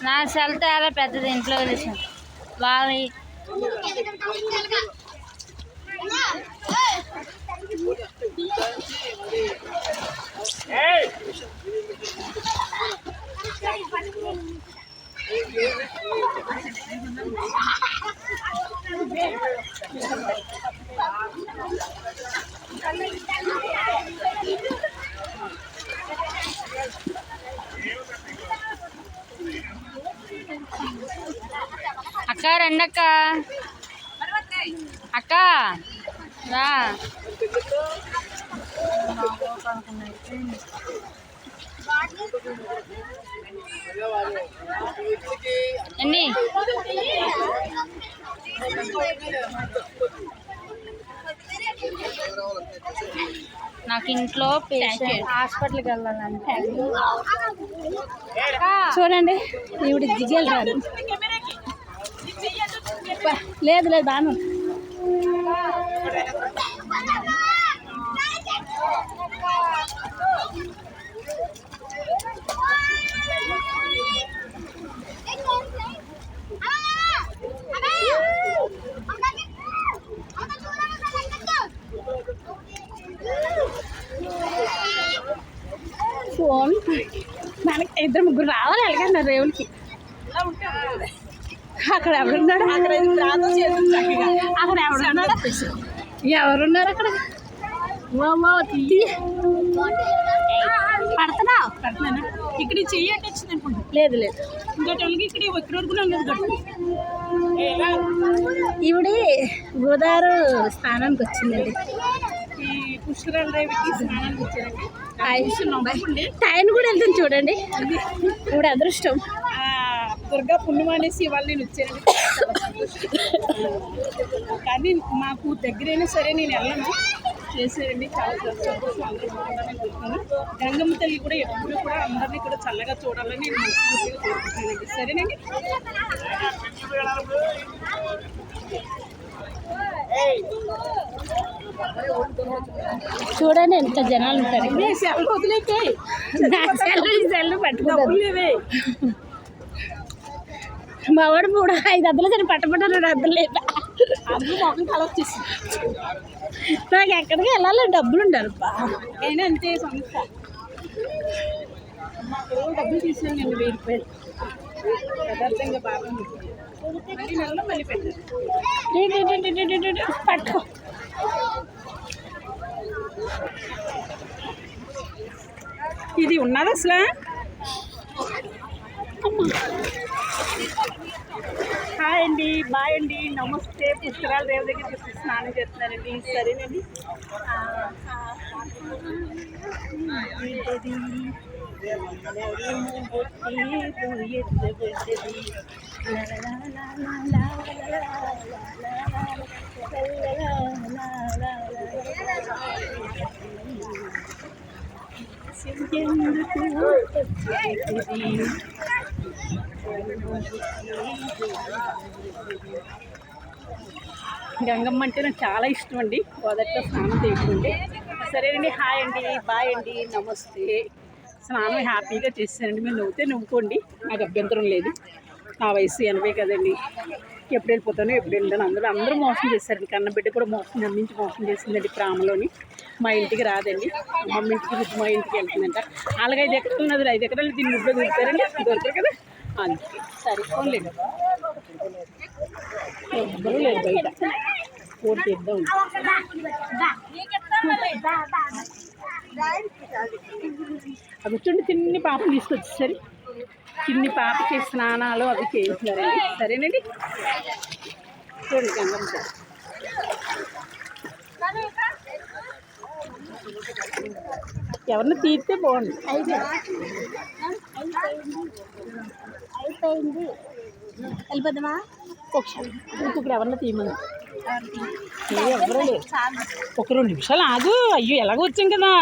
నా సెల్ చాలా పెద్దది, ఇంట్లో తెలిసాను బాగా. అక్క రండక్క, అక్క రా. ఎన్ని నాకు ఇంట్లో పేషెంట్ హాస్పిటల్కి వెళ్ళాలంటే చూడండి, ఈవిడ దిగలు రాదు. లేదు లేదు బాను ఫోన్ మనకి ఇద్దరు ముగ్గురు రావాలి ఎలాగన్నా రేవులకి. అక్కడ ఎవరున్నాడు, అక్కడ ఎవరున్నాడు, ఎవరున్నారు అక్కడ? పడుతున్నా ఇక్కడ చెయ్యట్టు వచ్చింది అనుకుంటా. లేదు లేదు ఇంకోటి ఇక్కడ ఈవిడి గోదావరి స్నానానికి వచ్చిందండి. ఈ పుష్కరాల రేవికి స్నానానికి వచ్చారండి. టైం కూడా వెళ్తుంది చూడండి, ఇప్పుడు అదృష్టం. దుర్గా పుణ్యమానేసి వాళ్ళు నేను వచ్చాను, కానీ మాకు దగ్గరైనా సరే నేను వెళ్ళను చేసేయండి. చాలా సంతోషం, అందరూ బాగుండాలని కోరుకున్నాను. గంగమ్మ తల్లి కూడా ఎప్పుడు కూడా అందరినీ కూడా చల్లగా చూడాలని నేను మనస్ఫూర్తిగా కోరుకుంటున్నానండి. సరేనండి. చూడండి ఎంత జనాలు ఉంటారు. సెల్లు పట్టుకోలేవే మా వాడు 3-5 అద్దలు సరే పట్టబట్టారు. అద్దలు లేదు, మొఖం కల వచ్చేసి నాకు ఎక్కడికి వెళ్ళాలి, డబ్బులు ఉండాలి. అయినా అంతే సంస్థ. డబ్బులు తీసుకుని నేను 1000 రూపాయలు యథార్థంగా బాగా మళ్ళీ పెట్టారు. పట్టుకో. ఇది ఉన్నది అసలు. హాయ్ అండి, బాయ్ అండి, నమస్తే. పుష్కరాల రేవు దగ్గర చూసి స్నానం చేస్తున్నారండి. సరేనండి. గంగమ్మ అంటే నాకు చాలా ఇష్టం అండి. మొదట్లో స్నానం చేయకుంటే. సరేనండి, హాయ్ అండి, బాయ్ అండి, నమస్తే. స్నానం హ్యాపీగా చేస్తానండి. మీరు నవ్వుతే నవ్వుకోండి, నాకు అభ్యంతరం లేదు. నా వయసు 80 కదండి. ఎప్పుడు వెళ్ళిపోతానో ఎప్పుడు వెళ్తాను. అందరూ మోసం చేశారండి. కన్నబిడ్డ కూడా నమ్మించి మోసం చేసిందండి. ప్రామలోని మా ఇంటికి రాదండి, అమ్మమ్మ ఇంటికి మా ఇంటికి వెళ్తుందంట. అలాగే 5 ఎకరాలు ఉన్నది, 5 ఎకరాలు దీన్ని ముగ్గురు దొరుకుతారండి. దొరకరు కదా, అందుకే సరిపోలేదు. ఎవ్వరూ లేదు బయట. ఓటు చేద్దాం. అవి చూడండి, చిన్ని పాపను తీసుకొచ్చేసరి చిన్ని పాపకి స్నానాలు అవి చేయించినారండి. సరేనండి. చూడండి గంగమ్మ ఎవరిని తీస్తే బాగుంది. అయిపోయింది, వెళ్ళిపోద్దామా? ఇక్కడ ఎవరిని తీయమని ఎవరో లేదు. ఒక 2 నిమిషాలు ఆగు. అయ్యో ఎలాగో వచ్చాం కదా.